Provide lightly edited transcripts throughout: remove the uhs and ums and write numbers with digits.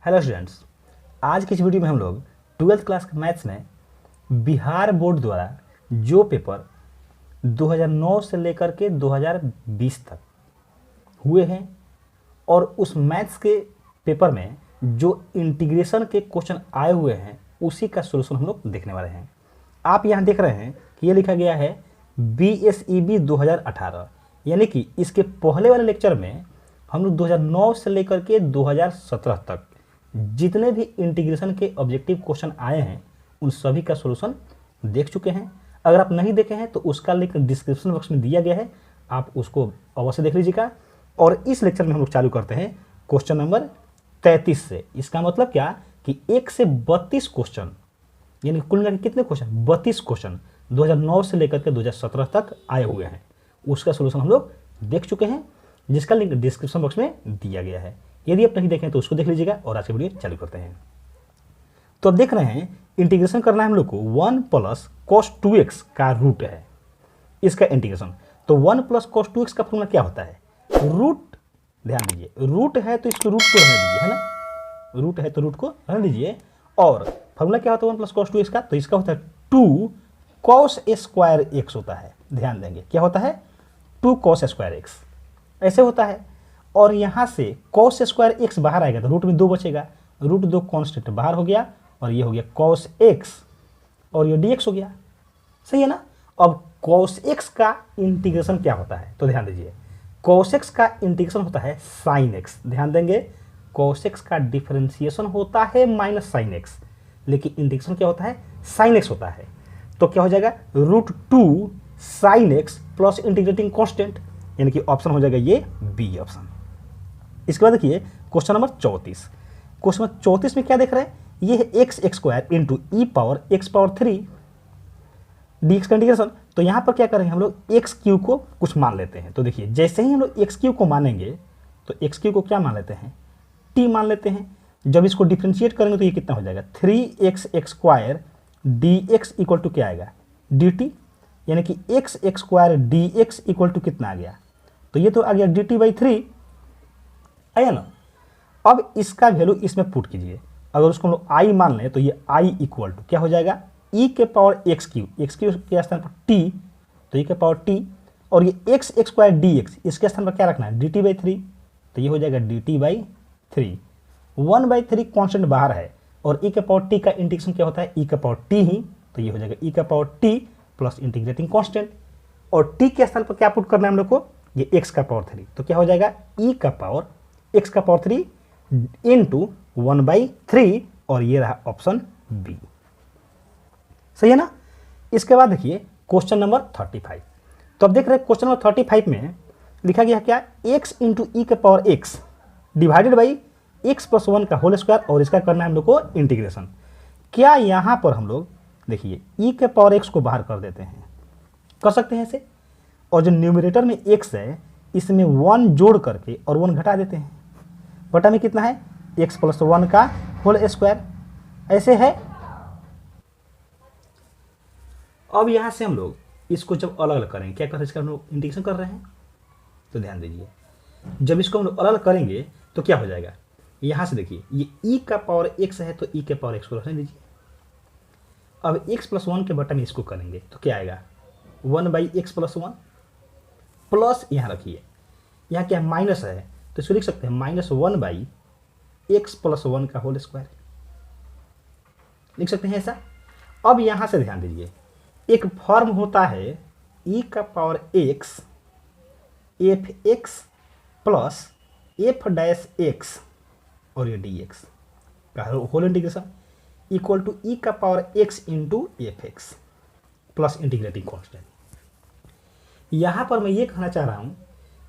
Hello students, आज की इस वीडियो में हम लोग 12th क्लास के मैथ्स में बिहार बोर्ड द्वारा जो पेपर 2009 से लेकर के 2020 तक हुए हैं और उस मैथ्स के पेपर में जो इंटीग्रेशन के क्वेश्चन आए हुए हैं उसी का सोल्यूशन हम लोग देखने वाले हैं। आप यहाँ देख रहे हैं कि ये लिखा गया है BSEB 2018, यानी कि इसके पहले वाले लेक्चर में हम लोग 2009 से लेकर के 2017 तक जितने भी इंटीग्रेशन के ऑब्जेक्टिव क्वेश्चन आए हैं उन सभी का सॉल्यूशन देख चुके हैं। अगर आप नहीं देखे हैं तो उसका लिंक डिस्क्रिप्शन बॉक्स में दिया गया है, आप उसको अवश्य देख लीजिएगा। और इस लेक्चर में हम लोग चालू करते हैं क्वेश्चन नंबर 33 से। इसका मतलब क्या कि 1 से 32 क्वेश्चन, यानी कुल मिलाकर कितने क्वेश्चन, 32 क्वेश्चन 2009 से लेकर के 2017 तक आए हुए हैं, उसका सोल्यूशन हम लोग देख चुके हैं, जिसका लिंक डिस्क्रिप्शन बॉक्स में दिया गया है। यदि आप नहीं देखें तो उसको देख लीजिएगा और आज की वीडियो चालू करते हैं। तो अब देख रहे हैं इंटीग्रेशन करना है हम लोग को 1 + cos 2x का रूट है इसका इंटीग्रेशन। तो 1 + cos 2x का फॉर्मूला क्या होता है, रूट। ध्यान दीजिए, रूट है तो इसको रूट को रहने दीजिए, है ना, रूट है तो रूट को रहने दीजिए। और फॉर्मूला क्या होता है 1 + cos 2x का, तो इसका होता है 2 cos स्क्वायर x होता है। ध्यान देंगे क्या होता है, 2 cos स्क्वायर x ऐसे होता है। और यहाँ से cos स्क्वायर x बाहर आएगा तो रूट में 2 बचेगा, रूट 2 कॉन्स्टेंट बाहर हो गया और ये हो गया cos x और ये dx हो गया। सही है ना। अब cos x का इंटीग्रेशन क्या होता है, तो ध्यान दीजिए, cos x का इंटीग्रेशन होता है sin x। ध्यान देंगे, cos x का डिफरेंशिएशन होता है -sin x, लेकिन इंटीग्रेशन क्या होता है, sin x होता है। तो क्या हो जाएगा, √2 sin x plus integrating constant, यानी कि ऑप्शन हो जाएगा ये बी ऑप्शन। इसके बाद देखिए क्वेश्चन नंबर 34। क्वेश्चन नंबर 34 में क्या देख रहे हैं, ये है x² इंटू e⁻x⁴ dx का इंटीग्रेशन। तो यहाँ पर क्या करेंगे हम लोग, x³ को कुछ मान लेते हैं। तो देखिए जैसे ही हम लोग x³ को मानेंगे तो x³ को क्या मान लेते हैं, t मान लेते हैं। जब इसको डिफ्रेंशिएट करेंगे तो ये कितना हो जाएगा, 3x² dx इक्वल टू क्या आएगा, dt, यानी कि x² dx इक्वल टू कितना आ गया, तो ये तो आ गया dt/3, आया ना। अब इसका वैल्यू इसमें पुट कीजिए, अगर उसको हम लोग i मान लें तो ये i इक्वल टू क्या हो जाएगा, e⁻x³ के स्थान पर t, तो e⁻t, और ये x² dx इसके स्थान पर क्या रखना है, dt/3, तो ये हो जाएगा dt/3। 1/3 कॉन्स्टेंट बाहर है और e⁻t का इंटीग्रेशन क्या होता है, e⁻t ही, तो ये हो जाएगा e⁻t प्लस इंटीग्रेटिंग कॉन्स्टेंट, और t के स्थान पर क्या पुट करना है हम लोग को, ये x⁻3, तो क्या हो जाएगा e⁻x⁻3 इंटू 1/3, और ये रहा ऑप्शन बी। सही है ना। इसके बाद देखिए क्वेश्चन नंबर 35। तो अब देख रहे हैं क्वेश्चन नंबर 35 में लिखा गया क्या, x into e⁻x divided by x + 1 का होल स्क्वायर, और इसका करना है हम लोग को इंटीग्रेशन। क्या यहाँ पर हम लोग देखिए e⁻x को बाहर कर देते हैं, कर सकते हैं ऐसे, और जो न्यूमरेटर में x है इसमें 1 जोड़ करके और 1 घटा देते हैं, बटा में कितना है, x + 1 का होल स्क्वायर, ऐसे है। अब यहाँ से हम लोग इसको जब अलग अलग करेंगे, क्या कर रहे हैं, इसका हम लोग इंटीग्रेशन कर रहे हैं, तो ध्यान दीजिए, जब इसको हम लोग अलग अलग करेंगे तो क्या हो जाएगा, यहाँ से देखिए ये e⁻x है तो e⁻x को रखने दीजिए। अब x + 1 के बटा में इसको करेंगे तो क्या आएगा, 1/x + 1 प्लस, यहाँ रखिए, यहाँ क्या माइनस है तो इसको लिख सकते हैं -1/x + 1 का होल स्क्वायर, लिख सकते हैं ऐसा। अब यहाँ से ध्यान दीजिए, एक फॉर्म होता है e⁻x fx प्लस f' और ये dx का whole integration equal to e⁻x into fx plus integrating constant. यहाँ पर मैं ये कहना चाह रहा हूँ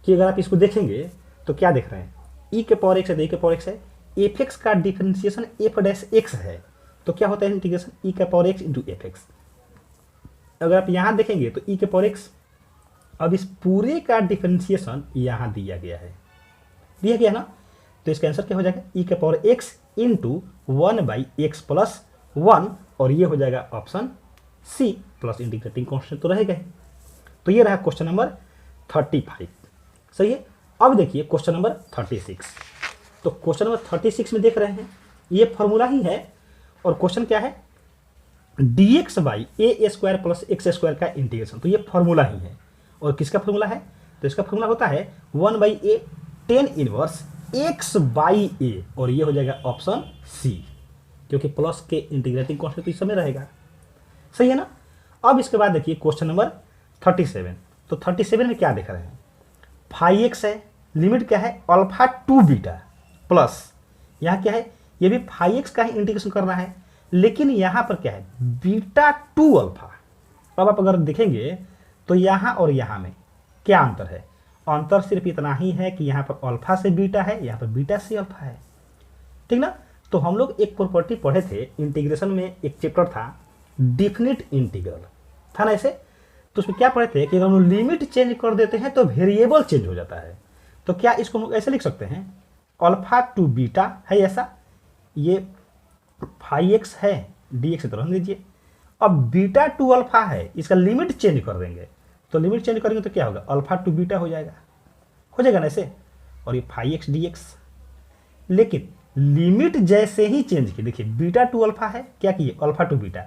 कि अगर आप इसको देखेंगे तो क्या देख रहे हैं, e⁻x है तो e⁻x है, fx का डिफरेंशिएशन f' है, तो क्या होता है इंटीग्रेशन e⁻x इंटू fx। अगर आप यहाँ देखेंगे तो e⁻x, अब इस पूरे का डिफरेंशिएशन यहाँ दिया गया है, दिया गया ना, तो इसका आंसर क्या हो जाएगा, e⁻x इंटू 1/x + 1, और ये हो जाएगा option C plus integrating constant तो रहेगा। तो ये रहा क्वेश्चन नंबर 35। सही है। अब देखिए क्वेश्चन नंबर 36। तो क्वेश्चन नंबर 36 में देख रहे हैं ये फॉर्मूला ही है। और क्वेश्चन क्या है, dx by A square plus x square का इंटीग्रेशन, तो ये फॉर्मूला ही है। और किसका फॉर्मूला है, तो इसका फॉर्मूला होता है 1 by a tan inverse x by a, और ये हो जाएगा ऑप्शन सी, क्योंकि प्लस के इंटीग्रेटिंग कॉन्स्टेंट तो इस समय रहेगा। सही है ना। अब इसके बाद देखिए क्वेश्चन नंबर 37। तो 37 में क्या देख रहे हैं, फाइव एक्स है, लिमिट क्या है अल्फा टू बीटा, प्लस यहाँ क्या है, ये भी फाइव एक्स का ही इंटीग्रेशन करना है, लेकिन यहाँ पर क्या है बीटा टू अल्फा। अब आप अगर देखेंगे तो यहाँ और यहाँ में क्या अंतर है, अंतर सिर्फ इतना ही है कि यहाँ पर अल्फा से बीटा है, यहाँ पर बीटा से अल्फा है, ठीक ना। तो हम लोग एक प्रॉपर्टी पढ़े थे इंटीग्रेशन में, एक चैप्टर था डिफिनिट इंटीग्रल, था ना ऐसे। तो उसमें क्या पढ़े थे कि अगर हम लिमिट चेंज कर देते हैं तो वेरिएबल चेंज हो जाता है। तो क्या इसको हम लोग ऐसे लिख सकते हैं, अल्फा टू बीटा है ऐसा, ये फाइव एक्स है डी एक्स तरह लीजिए। अब बीटा टू अल्फा है, इसका लिमिट चेंज कर देंगे, तो लिमिट चेंज करेंगे तो क्या होगा, अल्फा टू बीटा हो जाएगा ना ऐसे, और ये फाइव एक्स डी एक्स। लेकिन लिमिट जैसे ही चेंज की, देखिए बीटा टू अल्फा है, क्या किए अल्फा टू बीटा,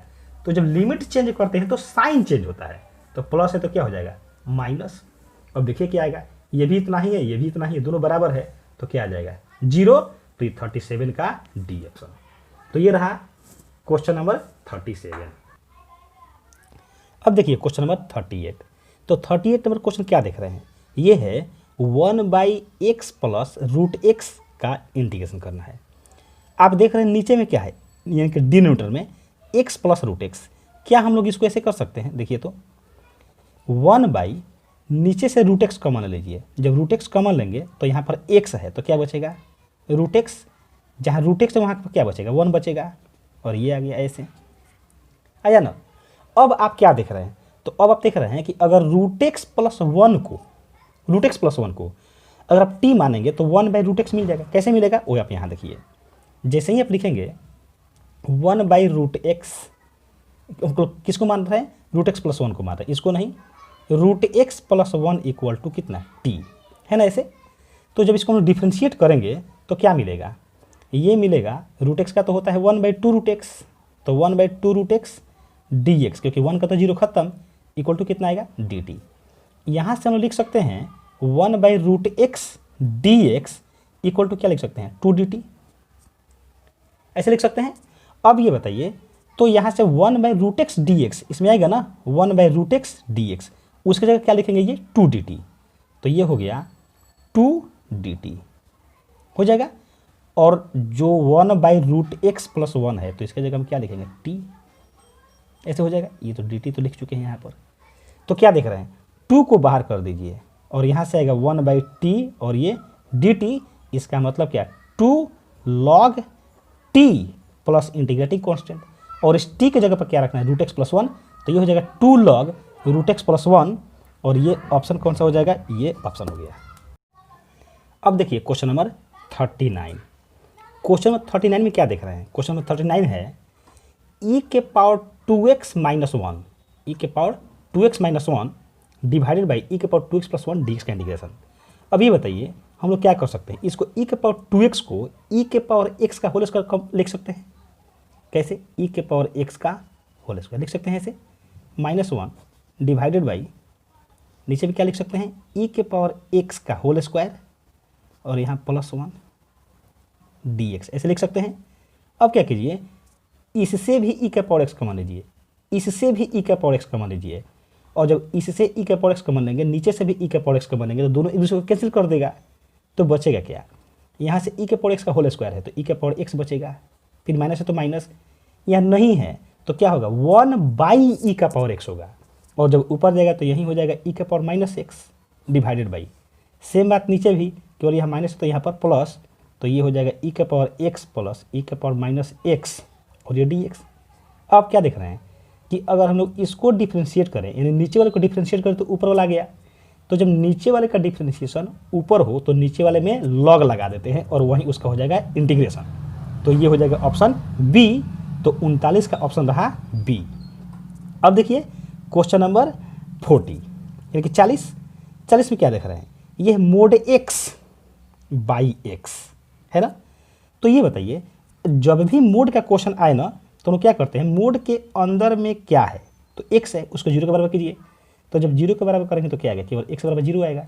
तो जब लिमिट चेंज करते हैं तो साइन चेंज होता है, तो प्लस है तो क्या हो जाएगा माइनस। अब देखिए क्या आएगा, ये भी इतना ही है, ये भी इतना ही है, दोनों बराबर है, तो क्या आ जाएगा 0। तो ये 37 का डी ऑप्शन। तो ये रहा क्वेश्चन नंबर 37। अब देखिए क्वेश्चन नंबर 38। तो 38 नंबर क्वेश्चन क्या देख रहे हैं, ये है 1 by X plus root X का इंटीग्रेशन करना है। आप देख रहे हैं नीचे में क्या है, यानी कि डिनोमिनेटर में x प्लस रूट एक्स। क्या हम लोग इसको ऐसे कर सकते हैं, देखिए तो 1 बाई नीचे से रूट एक्स कॉमन लीजिए, जब रूट एक्स कॉमन लेंगे तो यहाँ पर x है, तो क्या बचेगा रूट एक्स, जहाँ रूट एक्स है वहाँ पर क्या बचेगा 1 बचेगा, और ये आ गया ऐसे, आया ना। अब आप क्या देख रहे हैं, तो अब आप देख रहे हैं कि अगर रूट एक्स प्लस वन को अगर आप t मानेंगे तो 1 बाई रूट एक्स मिल जाएगा। कैसे मिलेगा वो आप यहाँ देखिए, जैसे ही आप लिखेंगे 1 बाई रूट एक्स, किसको मान रहे हैं रूट एक्स प्लस वन को मान रहे हैं, इसको नहीं, root X plus one equal to कितना t है ना ऐसे। तो जब इसको हम डिफ्रेंशिएट करेंगे तो क्या मिलेगा, ये मिलेगा रूट एक्स का तो होता है 1 बाई टू रूट एक्स, तो 1 by two root X D X, क्योंकि 1 का तो 0 खत्म, इक्वल टू कितना आएगा डी टी। यहाँ से हम लिख सकते हैं 1 by root X D X equal to क्या लिख सकते हैं 2 डी टी, ऐसे लिख सकते हैं। अब ये बताइए, तो यहाँ से 1 by root X D X इसमें आएगा ना, 1 by root X D X, उसकी जगह क्या लिखेंगे ये 2 डी टी, तो ये हो गया 2 डी टी हो जाएगा। और जो 1 by root X plus one है, तो इसकी जगह हम क्या लिखेंगे टी, ऐसे हो जाएगा। ये तो डी टी तो लिख चुके हैं यहाँ पर। तो क्या देख रहे हैं, 2 को बाहर कर दीजिए और यहाँ से आएगा 1 बाई टी और ये डी टी, इसका मतलब क्या 2 log T plus integrating constant, और इस टी की जगह पर क्या रखना है रूट एक्स प्लस वन, तो ये हो जाएगा 2 log root X plus one, और ये ऑप्शन कौन सा हो जाएगा, ये ऑप्शन हो गया। अब देखिए क्वेश्चन नंबर 39। क्वेश्चन नंबर 39 में क्या देख रहे हैं, क्वेश्चन नंबर 39 है e के power 2x minus one, e के power 2x minus one divided by e के power 2x plus one d का इंटीग्रेशन। अब ये बताइए हम लोग क्या कर सकते हैं, इसको e के पावर 2x को e के पावर x का होल स्क्वायर लिख सकते हैं। कैसे, e के पावर x का होल स्क्वायर लिख सकते हैं ऐसे, माइनस वन डिवाइडेड बाई, नीचे भी क्या लिख सकते हैं e के पावर x का होल स्क्वायर, और यहाँ प्लस वन डी एक्स, ऐसे लिख सकते हैं। अब क्या कीजिए, इससे भी e के पावर x कॉमन लीजिए, इससे भी e के पावर x कॉमन लीजिए, और जब इससे e के पावर x कॉमन लेंगे, नीचे से भी e के पावर x कॉमन लेंगे, तो दोनों एक दूसरे को कैंसिल कर देगा, तो बचेगा क्या, यहाँ से e के पावर x का होल स्क्वायर है तो e के पावर x बचेगा, फिर माइनस है तो माइनस, यहाँ नहीं है तो क्या होगा 1 बाई ई का पावर x होगा, और जब ऊपर जाएगा तो यहीं हो जाएगा e के power minus x divided by, same बात नीचे भी, केवल यहाँ माइनस है तो यहाँ पर प्लस, तो ये हो जाएगा e के पावर x प्लस e के पावर माइनस एक्स, और ये डी एक्स। अब क्या देख रहे हैं कि अगर हम लोग इसको डिफ्रेंशिएट करें, यानी नीचे वाले को डिफ्रेंशिएट करें तो ऊपर वाला आ गया, तो जब नीचे वाले का डिफ्रेंशिएशन ऊपर हो तो नीचे वाले में लॉग लगा देते हैं और वहीं उसका हो जाएगा इंटीग्रेशन, तो ये हो जाएगा ऑप्शन बी। तो 39 का ऑप्शन रहा बी। अब देखिए क्वेश्चन नंबर 40 यानी कि 40 में क्या देख रहे हैं, ये मोड एक्स बाई एक्स है ना। तो ये बताइए जब भी मोड का क्वेश्चन आए ना तो हम क्या करते हैं, मोड के अंदर में क्या है तो x है उसको 0 के बराबर कीजिए। तो जब 0 के बराबर करेंगे तो क्या आएगा, केवल x बराबर 0 आएगा।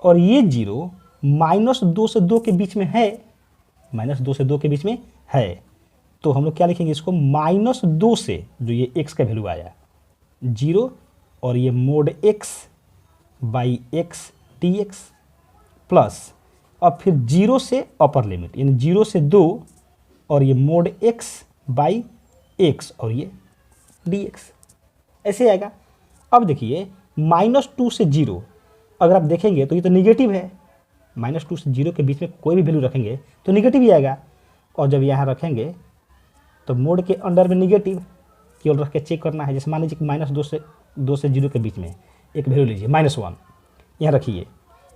और ये 0 -2 से 2 के बीच में है, -2 से 2 के बीच में है, तो हम लोग क्या लिखेंगे इसको, -2 से जो ये x का वैल्यू आया 0 और ये mode x by x dx plus अब फिर 0 से अपर लिमिट यानी 0 से 2 और ये मोड x बाई x और ये dx ऐसे आएगा। अब देखिए -2 से 0 अगर आप देखेंगे तो ये तो निगेटिव है, -2 से 0 के बीच में कोई भी वैल्यू रखेंगे तो निगेटिव ही आएगा। और जब यहाँ रखेंगे तो मोड के अंडर में निगेटिव केवल रख के चेक करना है। जैसे मान लीजिए कि -2 से 0 के बीच में एक वैल्यू लीजिए -1 यहाँ रखिए,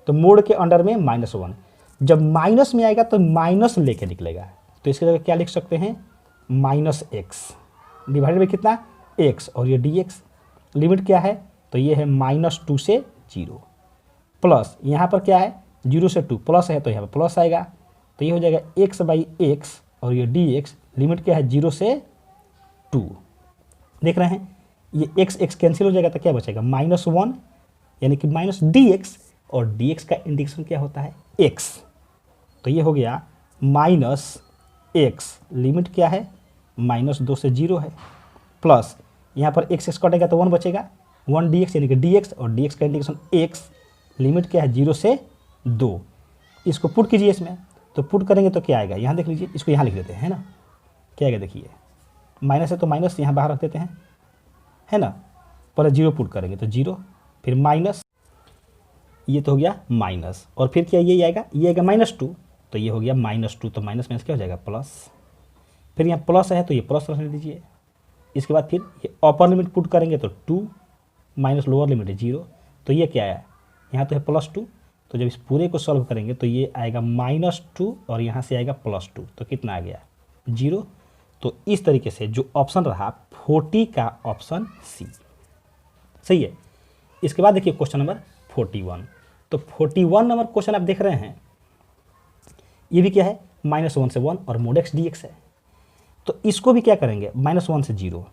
तो मोड के अंडर में -1, जब माइनस में आएगा तो माइनस लेके निकलेगा, तो इसकी जगह क्या लिख सकते हैं, -x डिवाइडेड बाई कितना x और ये dx। लिमिट क्या है तो ये है -2 से 0 प्लस यहाँ पर क्या है 0 से 2 प्लस है तो यहाँ पर प्लस आएगा, तो ये हो जाएगा x बाई x और ये dx। लिमिट क्या है 0 से 2। देख रहे हैं ये x कैंसिल हो जाएगा तो क्या बचेगा -1 यानी कि -dx और dx का इंडिकेशन क्या होता है x। तो ये हो गया -x, लिमिट क्या है -2 से 0 है, प्लस यहाँ पर x कटेगा तो 1 बचेगा 1 dx यानी कि dx और dx का इंडिकेशन x। लिमिट क्या है 0 से 2। इसको पुट कीजिए इसमें, तो पुट करेंगे तो क्या आएगा, यहाँ देख लीजिए, इसको यहाँ लिख देते हैं, है ना, क्या आएगा देखिए, माइनस है तो माइनस यहाँ बाहर रख देते हैं, है ना, पहले 0 पुट करेंगे तो 0 फिर माइनस, ये तो हो गया माइनस, और फिर क्या ये आएगा, ये आएगा -2 तो ये हो गया -2, तो माइनस माइनस क्या हो जाएगा प्लस, फिर यहाँ प्लस है तो ये प्लस रख दीजिए। इसके बाद फिर ये अपर लिमिट पुट करेंगे तो 2 माइनस लोअर लिमिट है 0, तो ये क्या आया, यहाँ तो है +2, तो जब इस पूरे को सॉल्व करेंगे तो ये आएगा -2 और यहाँ से आएगा +2, तो कितना आ गया 0। तो इस तरीके से जो ऑप्शन रहा 40 का ऑप्शन सी सही है। इसके बाद देखिए क्वेश्चन नंबर 41, तो 41 नंबर क्वेश्चन आप देख रहे हैं, ये भी क्या है -1 से 1 और मोड x dx है। तो इसको भी क्या करेंगे -1 से 0,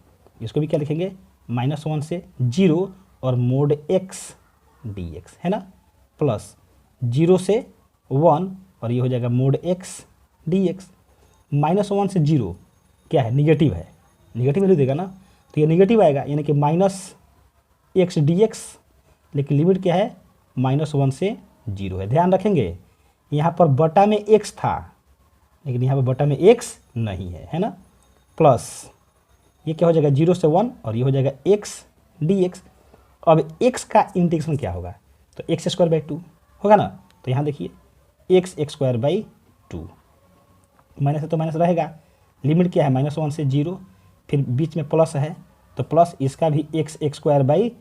इसको भी क्या लिखेंगे -1 से 0 और मोड x dx, है ना, प्लस 0 से 1 और ये हो जाएगा मोड x dx। -1 से 0 क्या है, निगेटिव है, निगेटिव वैल्यू देगा ना, तो ये निगेटिव आएगा यानी कि -x dx, लेकिन लिमिट क्या है -1 से 0 है। ध्यान रखेंगे यहाँ पर बटा में x था लेकिन यहाँ पर बटा में x नहीं है, है ना, प्लस ये क्या हो जाएगा 0 से 1 और ये हो जाएगा x dx। अब x का इंटीग्रेशन क्या होगा, तो x² 2 होगा ना, तो यहाँ देखिए x² 2, माइनस है तो माइनस रहेगा, लिमिट क्या है -1 से 0, फिर बीच में प्लस है तो प्लस इसका भी x²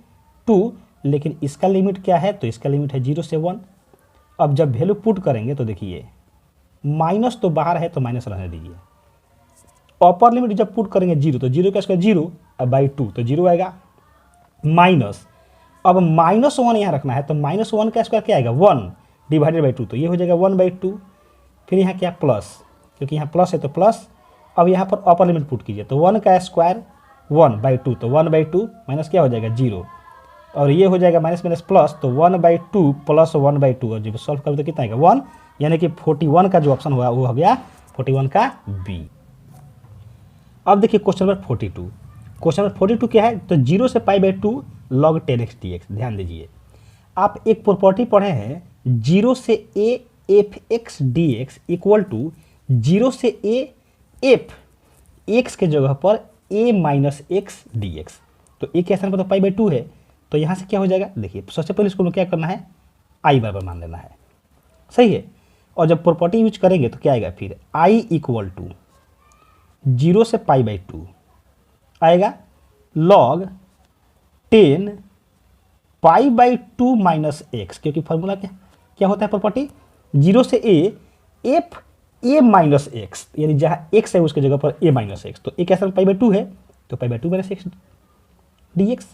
2, लेकिन इसका लिमिट क्या है, तो इसका लिमिट है 0 से 1। अब जब वैल्यू पुट करेंगे तो देखिए माइनस तो बाहर है तो माइनस रहने दीजिए, अपर लिमिट जब पुट करेंगे 0 तो 0 का स्क्वायर 0 बाई 2 तो 0 आएगा, माइनस अब -1 यहाँ रखना है तो -1 का स्क्वायर क्या आएगा 1 डिवाइडेड बाई 2, तो ये हो जाएगा 1/2। फिर यहाँ क्या प्लस, क्योंकि यहाँ प्लस है तो प्लस, अब यहाँ पर अपर लिमिट पुट कीजिए तो 1 का स्क्वायर 1/2 तो 1/2 माइनस क्या हो जाएगा 0, और ये हो जाएगा माइनस माइनस प्लस, तो 1/2 प्लस 1/2 और जब सॉल्व करें तो कितना आएगा 1, यानी कि 41 का जो ऑप्शन हुआ वो हो गया 41 का बी। अब देखिए क्वेश्चन नंबर 42, क्वेश्चन नंबर 42 क्या है, तो 0 से π/2 log 10x dx। ध्यान दीजिए आप एक प्रॉपर्टी पढ़े हैं 0 से a f(x) dx equal to 0 से a f x के जगह पर a माइनस x dx। तो a के स्थान पर तो π/2 है, तो यहाँ से क्या हो जाएगा, देखिए सबसे पहले इसको क्या करना है i बराबर मान लेना है, सही है। और जब प्रॉपर्टी यूज करेंगे तो क्या आएगा, फिर i इक्वल टू 0 से π/2 आएगा log 10 π/2 माइनस x, क्योंकि फॉर्मूला क्या होता है प्रॉपर्टी 0 से a f a minus x, यानी जहाँ x है उसके जगह पर a माइनस x, तो a कैसा π/2 है तो π/2 माइनस x dx।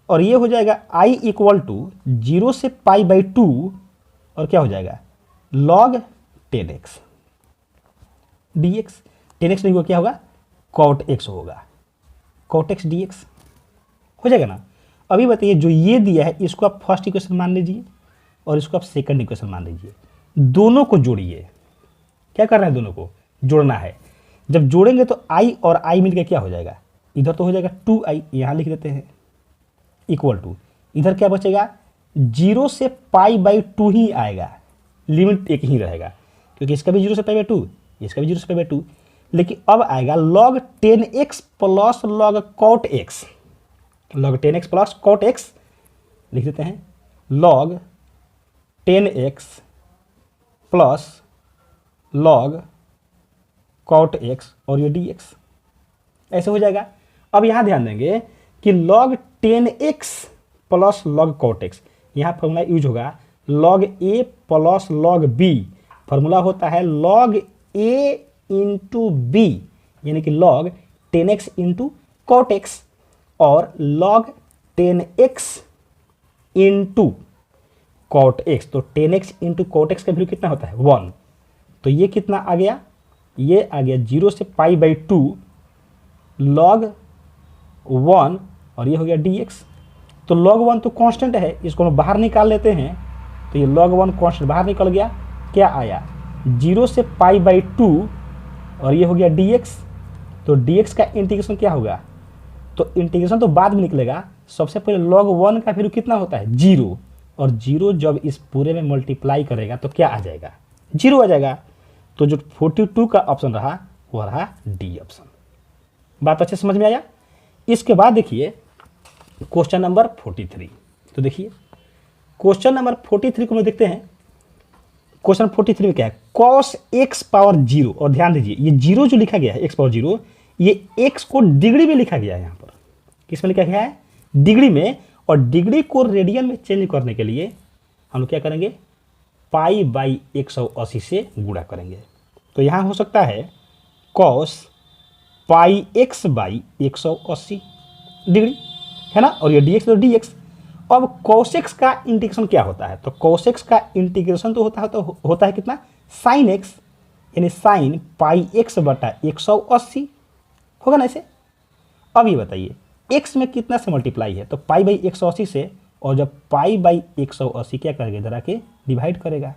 और ये हो जाएगा i इक्वल टू 0 से π/2 और क्या हो जाएगा log 10x dx। 10x नहीं होगा, क्या होगा, cot x होगा, cot x dx हो जाएगा ना। अभी बताइए जो ये दिया है इसको आप फर्स्ट इक्वेशन मान लीजिए और इसको आप सेकंड इक्वेशन मान लीजिए, दोनों को जोड़िए। क्या करना है, दोनों को जोड़ना है। जब जोड़ेंगे तो i और i मिलकर क्या हो जाएगा, इधर तो हो जाएगा 2i, यहाँ लिख देते हैं, इक्वल टू इधर क्या बचेगा, 0 से π/2 ही आएगा, लिमिट एक ही रहेगा, क्योंकि इसका भी 0 से π/2, इसका भी 0 से π/2। लेकिन अब आएगा log 10x plus log cot x, log 10x plus cot x लिख देते हैं, log 10x plus log cot x और ये dx ऐसे हो जाएगा। अब यहाँ ध्यान देंगे कि log 10x plus log cot x, यहाँ फॉर्मूला यूज होगा log a plus log b, formula होता है log a इंटू b, यानी कि log 10x into cot x और log 10x into cot x। तो 10x इंटू cot x का value कितना होता है, 1। तो ये कितना आ गया, ये आ गया 0 से π/2 log 1 और ये हो गया dx। तो log 1 तो कांस्टेंट है, इसको हम बाहर निकाल लेते हैं, तो ये log 1 कांस्टेंट बाहर निकल गया, क्या आया 0 से π/2 और ये हो गया dx। तो dx का इंटीग्रेशन क्या होगा, तो इंटीग्रेशन तो बाद में निकलेगा, सबसे पहले log 1 का वैल्यू कितना होता है, 0, और 0 जब इस पूरे में मल्टीप्लाई करेगा तो क्या आ जाएगा, 0 आ जाएगा। तो जो 42 का ऑप्शन रहा वो रहा डी ऑप्शन। बात अच्छे समझ में आया। इसके बाद देखिए क्वेश्चन नंबर 43। तो देखिए क्वेश्चन नंबर 43 को हम देखते हैं। क्वेश्चन 43 में क्या है, cos x पावर 0, और ध्यान दीजिए ये 0 जो लिखा गया है x पावर 0, ये x को डिग्री में लिखा गया है, यहाँ पर किस में लिखा गया है, डिग्री में, और डिग्री को रेडियन में चेंज करने के लिए हम लोग क्या करेंगे, π/180 से गुणा करेंगे। तो यहाँ हो सकता है cos πx/180 डिग्री, है ना, और ये dx तो dx। अब cos x का इंटीग्रेशन क्या होता है, तो cos x का इंटीग्रेशन तो होता है कितना, sin x, यानी sin πx/180 होगा ना ऐसे। अब ये बताइए x में कितना से मल्टीप्लाई है, तो π/180 से, और जब π/180 क्या करेगा, इधर आके डिवाइड करेगा,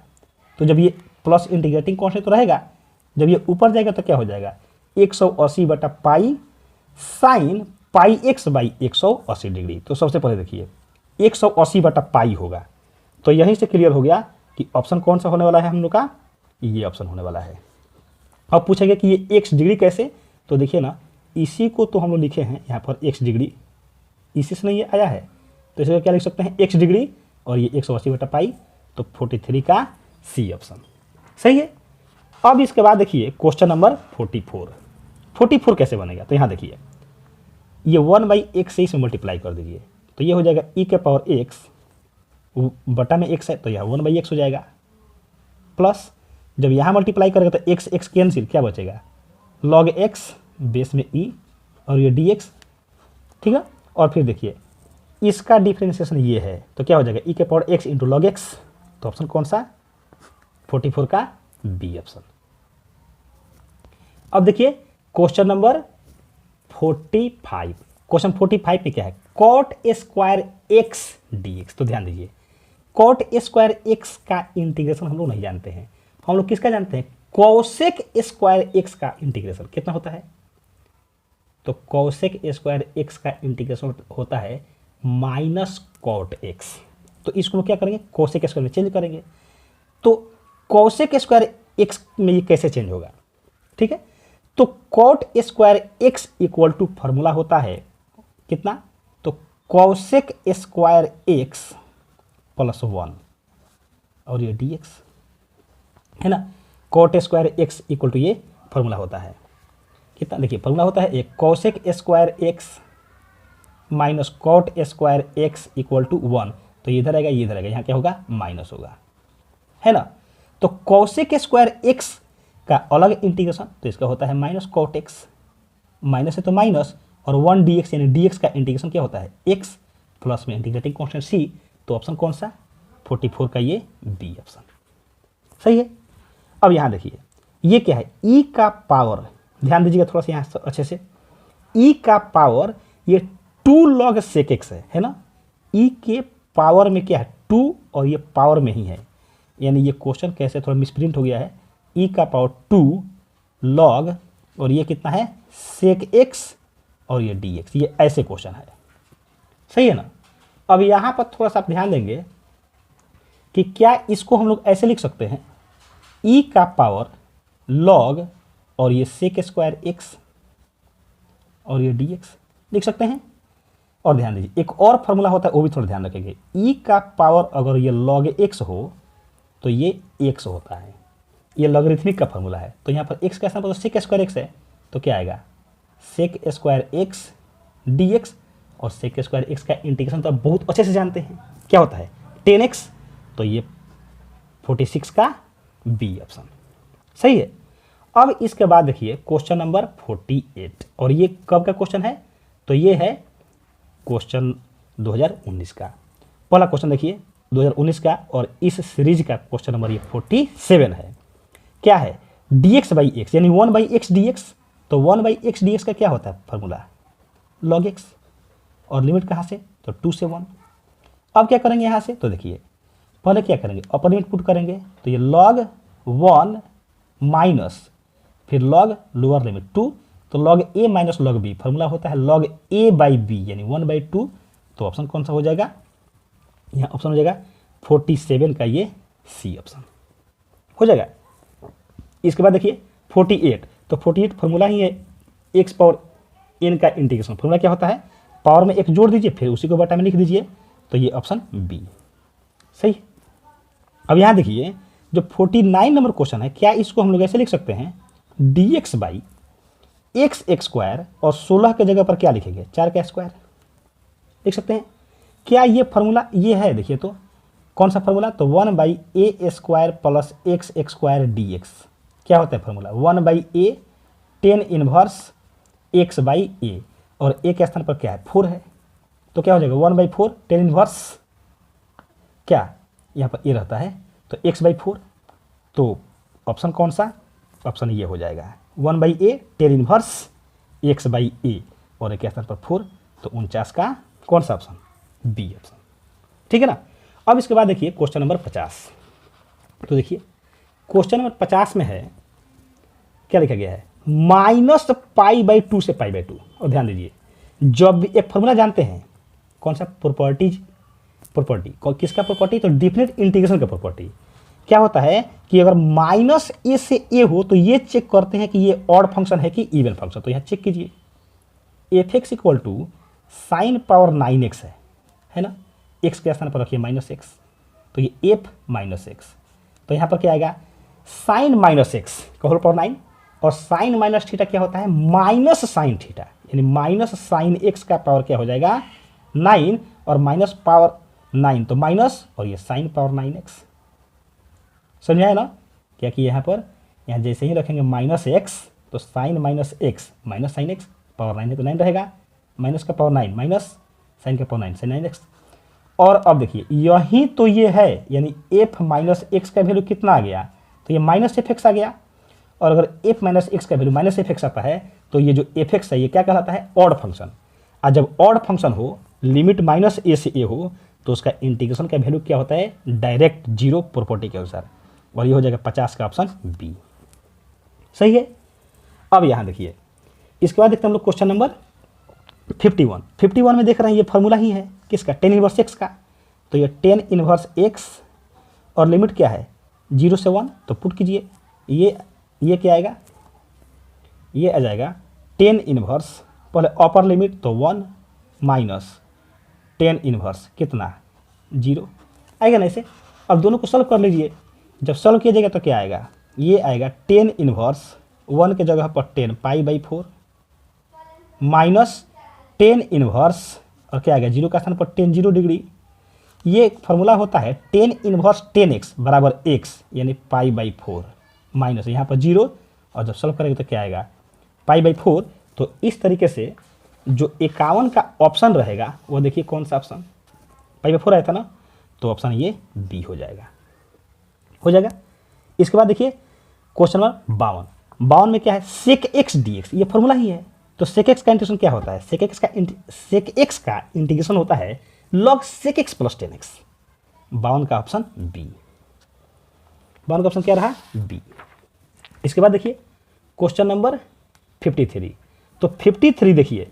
तो जब ये प्लस इंटीग्रेटिंग कांस्टेंट तो रहेगा, जब ये ऊपर जाएगा तो क्या हो जाएगा, 180/π sin πx/180 डिग्री। तो सबसे पहले देखिए 180/π होगा, तो यहीं से क्लियर हो गया कि ऑप्शन कौन सा होने वाला है हम लोग का, ये ऑप्शन होने वाला है। अब पूछेंगे कि ये x डिग्री कैसे, तो देखिए ना, इसी को तो हम लोग लिखे हैं यहाँ पर x डिग्री, इसी से नहीं ये आया है, तो इसको क्या लिख सकते हैं, x डिग्री, और ये 180/π, तो 43 का सी ऑप्शन सही है। अब इसके बाद देखिए क्वेश्चन नंबर 44 कैसे बनेगा, तो यहाँ देखिए ये 1/x से इसे मल्टीप्लाई कर दीजिए, तो ये हो जाएगा e के पावर x, बटा में x है तो यह 1/x हो जाएगा, प्लस जब यहाँ मल्टीप्लाई करेगा तो x कैंसिल, क्या बचेगा, log x बेस में e और ये dx, ठीक है। और फिर देखिए इसका डिफरेंशिएशन ये है, तो क्या हो जाएगा e के power x into log x। तो ऑप्शन कौन सा, 44 का बी ऑप्शन। अब देखिए क्वेश्चन नंबर 45। क्वेश्चन 45 में क्या है, cot स्क्वायर x dx। तो ध्यान दीजिए cot स्क्वायर x का इंटीग्रेशन हम लोग नहीं जानते हैं, हम लोग किसका जानते हैं, cosec स्क्वायर x का इंटीग्रेशन कितना होता है, तो cosec स्क्वायर x का इंटीग्रेशन होता है -cot x। तो इसको हम क्या करेंगे, cosec स्क्वायर में चेंज करेंगे, तो cosec स्क्वायर x में ये कैसे चेंज होगा, ठीक है। तो cot square x equal to formula होता है कितना, तो cosec स्क्वायर x प्लस 1 और ये dx, है ना। cot square x equal to ये फॉर्मूला होता है कितना, देखिए फॉर्मूला होता है एक cosec square x minus cot square x equal to 1, तो ये इधर आएगा, ये इधर आएगा, यहाँ क्या होगा, माइनस होगा, है ना। तो cosec स्क्वायर x का अलग इंटीग्रेशन, तो इसका होता है माइनस cot x, माइनस है तो माइनस, और 1 dx यानी dx का इंटीग्रेशन क्या होता है, x प्लस में इंटीग्रेटिंग कांस्टेंट c। तो ऑप्शन कौन सा, 44 का ये बी ऑप्शन सही है। अब यहाँ देखिए ये क्या है, e का पावर ध्यान दीजिएगा थोड़ा सा यहाँ अच्छे से। ई का पावर ये 2 log sec x है ना। ई के पावर में क्या है 2 और ये पावर में ही है, यानी ये क्वेश्चन कैसे थोड़ा मिसप्रिंट हो गया है। ई का पावर 2 log और ये कितना है sec x और ये dx, ये ऐसे क्वेश्चन है, सही है ना। अब यहाँ पर थोड़ा सा आप ध्यान देंगे कि क्या इसको हम लोग ऐसे लिख सकते हैं ई का पावर log और ये sec स्क्वायर x और ये dx लिख सकते हैं। और ध्यान दीजिए एक और फॉर्मूला होता है वो भी थोड़ा ध्यान रखेंगे। ई का पावर अगर ये log x हो तो ये x होता है, ये लॉगरिथमिक का फॉर्मूला है। तो यहाँ पर x का स्थान पर sec स्क्वायर x है तो क्या आएगा sec स्क्वायर x dx, और sec स्क्वायर x का इंटीग्रेशन तो आप बहुत अच्छे से जानते हैं क्या होता है 10x, तो ये 46 का बी ऑप्शन सही है। अब इसके बाद देखिए क्वेश्चन नंबर 48, और ये कब का क्वेश्चन है तो ये है क्वेश्चन 2019 का। पहला क्वेश्चन देखिए 2019 का, और इस सीरीज का क्वेश्चन नंबर ये 47 है। क्या है dx बाई एक्स यानी 1/x dx, तो 1/x dx का क्या होता है फॉर्मूला log x, और लिमिट कहाँ से तो 2 से 1। अब क्या करेंगे यहाँ से तो देखिए पहले क्या करेंगे अपर लिमिट पुट करेंगे तो ये log 1 माइनस फिर log लोअर लिमिट 2, तो log a minus log b formula होता है log a बाई बी यानी 1/2। तो ऑप्शन कौन सा हो जाएगा यहाँ ऑप्शन हो जाएगा 47 का ये सी ऑप्शन हो जाएगा। इसके बाद देखिए 48, तो 48 फॉर्मूला ही है x पावर n का इंटीग्रेशन। फॉर्मूला क्या होता है पावर में एक जोड़ दीजिए फिर उसी को बटा में लिख दीजिए, तो ये ऑप्शन बी सही। अब यहाँ देखिए जो 49 नंबर क्वेश्चन है, क्या इसको हम लोग ऐसे लिख सकते हैं dx बाई एक्स स्क्वायर, और 16 के जगह पर क्या लिखेंगे 4 का स्क्वायर लिख सकते हैं। क्या ये फार्मूला ये है देखिए तो कौन सा फार्मूला तो 1/a square plus x square dx क्या होता है formula 1/a tan inverse x by a, और a के स्थान पर क्या है 4 है, तो क्या हो जाएगा 1/4 tan इनवर्स क्या यहाँ पर a रहता है तो x/4, तो ऑप्शन कौन सा ऑप्शन ये हो जाएगा 1/a tan inverse x by a, और a के स्थान पर 4, तो 49 का कौन सा ऑप्शन बी ऑप्शन, ठीक है ना। अब इसके बाद देखिए क्वेश्चन नंबर 50, तो देखिए क्वेश्चन नंबर 50 में है क्या लिखा गया है -π/2 से π/2, और ध्यान दीजिए जब भी एक फॉर्मूला जानते हैं कौन सा प्रॉपर्टी किसका प्रॉपर्टी तो डिफिनेट इंटीग्रेशन का प्रॉपर्टी क्या होता है कि अगर -a से a हो तो ये चेक करते हैं कि ये ऑड फंक्शन है कि इवन फंक्शन। तो यहाँ चेक कीजिए f(x) = sin पावर 9x है ना, x के स्थान पर रखिए -x, तो ये f माइनस एक्स, तो यहाँ पर क्या आएगा sin -x का होल पावर 9, और sin माइनस थीटा क्या होता है माइनस साइन थीटा, यानी माइनस साइन x का पावर क्या हो जाएगा 9, और माइनस पावर 9 तो माइनस, और ये sin पावर 9x समझाए ना। क्या कि यहाँ पर यहाँ जैसे ही रखेंगे -x तो sin -x minus sine x power 9 है तो 9 रहेगा, माइनस का पावर 9 माइनस साइन का पावर 9 sin 9x। और अब देखिए यही तो ये है, यानी f माइनस एक्स का वैल्यू कितना आ गया तो ये -f(x) आ गया, और अगर f माइनस एक्स का वैल्यू -f(x) आता है तो ये जो f(x) है ये क्या कहलाता है ऑड फंक्शन। और जब ऑड फंक्शन हो लिमिट -a से a हो तो उसका इंटीग्रेशन का वैल्यू क्या होता है डायरेक्ट 0 प्रॉपर्टी के अनुसार, और ये हो जाएगा 50 का ऑप्शन बी सही है। अब यहाँ देखिए इसके बाद देखते हैं हम लोग क्वेश्चन नंबर 51 में देख रहे हैं ये फार्मूला ही है किसका tan इनवर्स x का, तो ये tan इनवर्स x और लिमिट क्या है 0 से 1, तो पुट कीजिए ये क्या आएगा ये आ जाएगा tan इनवर्स पहले अपर लिमिट तो 1 माइनस tan इनवर्स कितना 0 आएगा ना ऐसे। अब दोनों को सॉल्व कर लीजिए, जब सॉल्व किया जाएगा तो क्या आएगा ये आएगा tan इनवर्स 1 के जगह पर 10 π/4 माइनस tan इनवर्स और क्या आएगा 0 का स्थान पर tan 0 डिग्री। ये फार्मूला होता है tan इनवर्स 10x बराबर x यानी π/4 माइनस यहाँ पर 0, और जब सॉल्व करेंगे तो क्या आएगा π/4। तो इस तरीके से जो 51 का ऑप्शन रहेगा वो देखिए कौन सा ऑप्शन π/4 आया था ना, तो ऑप्शन ये बी हो जाएगा। इसके बाद देखिए क्वेश्चन नंबर 52 में क्या है, सेक एक्स डी एक्स, ये फॉर्मूला ही है। तो सेक एक्स का इंटीग्रेशन क्या होता है, सेक एक्स का इंटीग्रेशन होता है log sec x plus 10x। 52 का ऑप्शन बी, 52 का ऑप्शन क्या रहा, बी। इसके बाद देखिए क्वेश्चन नंबर 53। तो 53 देखिए,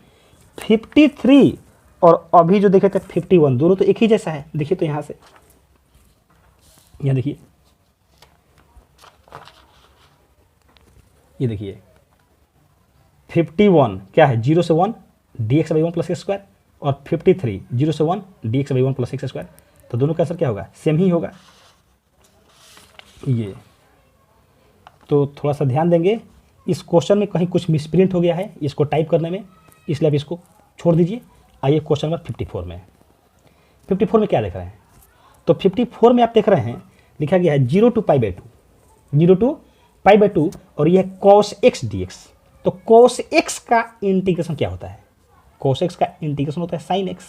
53 और अभी जो देखे थे 51 दोनों तो एक ही जैसा है। देखिए तो यहां से, यहां देखिए, ये देखिए 51 क्या है, 0 से 1 D x by 1 plus x square, और 53 0 से 1 D x by 1 plus x square. तो दोनों का आंसर क्या होगा, सेम ही होगा। ये तो थोड़ा सा ध्यान देंगे, इस क्वेश्चन में कहीं कुछ मिसप्रिंट हो गया है इसको टाइप करने में, इसलिए आप इसको छोड़ दीजिए। आइए क्वेश्चन नंबर 54 में। 54 में क्या देख रहे हैं, तो 54 में आप देख रहे हैं लिखा गया है 0 to pi by 2, 0 to pi by 2, और यह है cos x dx। तो cos x का इंटीग्रेशन क्या होता है, cos x का इंटीग्रेशन होता है sin x।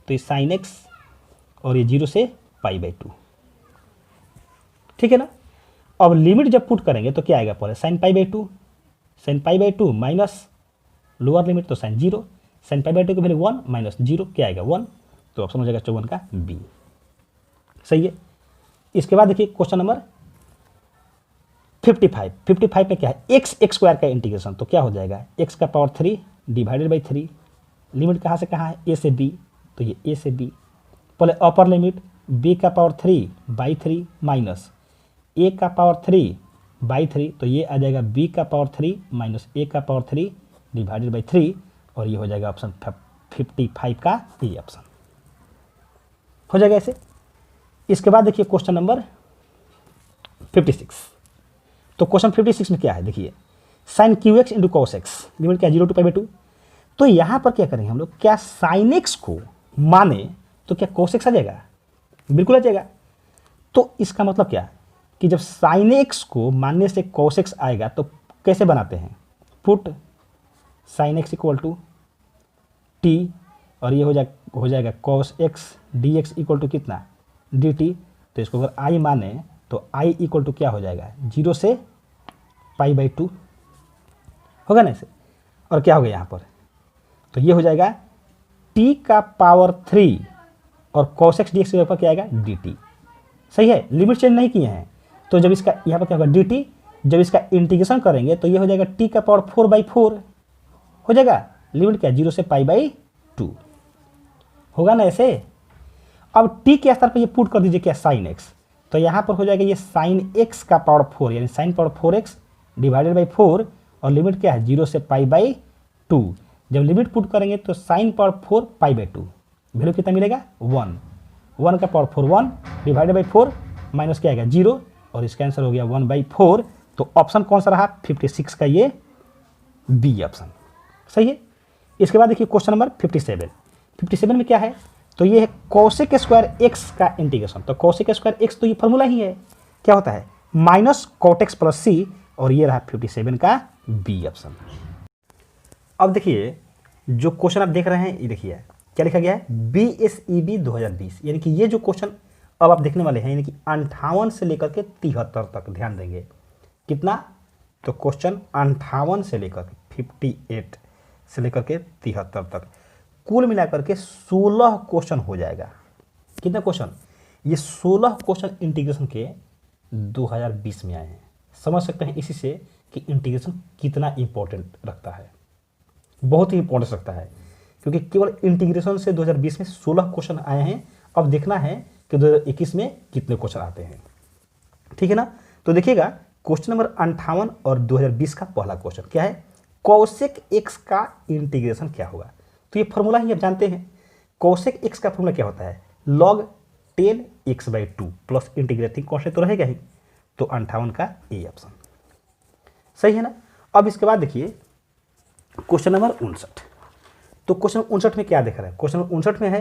तो ये sin x और ये 0 से पाई बाई 2, ठीक है ना। अब लिमिट जब पुट करेंगे तो क्या आएगा, पहले sin pi by 2, sin pi by 2 minus lower limit तो sin 0, sin पाई बाई 2 की वैल्यू 1 माइनस 0 क्या आएगा 1। तो ऑप्शन हो जाएगा 54 का बी, सही है। इसके बाद देखिए क्वेश्चन नंबर 55 में क्या है, एक्स स्क्वायर का इंटीग्रेशन। तो क्या हो जाएगा, x का पावर 3 डिवाइडेड बाई 3, लिमिट कहाँ से कहाँ है, a से b, तो ये a से b, पहले अपर लिमिट b का पावर 3 बाई 3 माइनस a का पावर 3 बाई 3, तो ये आ जाएगा b का पावर 3 माइनस a का पावर 3 डिवाइडेड बाई 3, और ये हो जाएगा ऑप्शन 55 का ये ऑप्शन हो जाएगा ऐसे। इसके बाद देखिए क्वेश्चन नंबर 56। तो क्वेश्चन 56 में क्या है, देखिए sine cube X into cos X, limit क्या है 0 to पाई बाई 2। तो यहाँ पर क्या करेंगे हम लोग, क्या साइन एक्स को माने तो क्या कॉस एक्स आ जाएगा, बिल्कुल आ जाएगा। तो इसका मतलब क्या कि जब साइन एक्स को मानने से कॉस एक्स आएगा तो कैसे बनाते हैं, put sine X equal to T, और ये हो जाएगा cos X D X equal to कितना, डी टी। तो इसको अगर आई माने तो आई इक्वल टू क्या हो जाएगा, 0 से पाई बाई 2 होगा ना ऐसे। और क्या हो गया यहाँ पर, तो ये हो जाएगा t का पावर 3 और cos x dx के ऊपर क्या आएगा dt, सही है। लिमिट चेंज नहीं किए हैं, तो जब इसका यहाँ पर क्या होगा dt, जब इसका इंटीग्रेशन करेंगे तो ये हो जाएगा t का पावर 4 बाई 4 हो जाएगा, लिमिट क्या 0 से पाई बाई 2 होगा ना ऐसे। अब t के स्तर पर ये पुट कर दीजिए क्या साइन x, तो यहाँ पर हो जाएगा ये साइन x का पावर 4 यानी sine power 4x divided by 4, और लिमिट क्या है 0 से पाई बाई 2। जब लिमिट पुट करेंगे तो sine power 4 pi by 2, value कितना मिलेगा 1, 1 का पावर 4 1 डिवाइडेड बाई 4 माइनस क्या आएगा 0, और इसका आंसर हो गया 1/4। तो ऑप्शन कौन सा रहा 56 का, ये बी ऑप्शन सही है। इसके बाद देखिए क्वेश्चन नंबर 57 में क्या है, तो ये है कोसेक स्क्वायर एक्स का इंटीग्रेशन। तो कोसेक स्क्वायर एक्स तो ये फॉर्मूला ही है, क्या होता है minus cot x plus c, और ये रहा 57 का बी ऑप्शन। अब देखिए जो क्वेश्चन आप देख रहे हैं, ये देखिए क्या लिखा गया है BSEB 2020, यानी कि ये जो क्वेश्चन अब आप देखने वाले हैं यानी कि 58 से लेकर के 73 तक, ध्यान देंगे कितना, तो क्वेश्चन 58 से लेकर के 58 से लेकर के 73 तक कुल मिलाकर के 16 क्वेश्चन हो जाएगा। कितना क्वेश्चन, ये 16 क्वेश्चन इंटीग्रेशन के 2020 में आए हैं। समझ सकते हैं इसी से कि इंटीग्रेशन कितना इंपॉर्टेंट रखता है, बहुत ही इंपॉर्टेंस रखता है, क्योंकि केवल इंटीग्रेशन से 2020 में 16 क्वेश्चन आए हैं। अब देखना है कि 2021 में कितने क्वेश्चन आते हैं, ठीक है ना। तो देखिएगा क्वेश्चन नंबर 58 और 2020 का पहला क्वेश्चन क्या है, कोसेक एक्स का इंटीग्रेशन क्या होगा। तो ये फॉर्मूला ही आप जानते हैं, कोसेक एक्स का फॉर्मूला क्या होता है log 10x/2 plus integrating constant तो रहेगा ही। तो 58 का ए ऑप्शन सही है ना। अब इसके बाद देखिए क्वेश्चन नंबर 59। तो क्वेश्चन 59 में क्या देख रहे हैं, क्वेश्चन नंबर 59 में है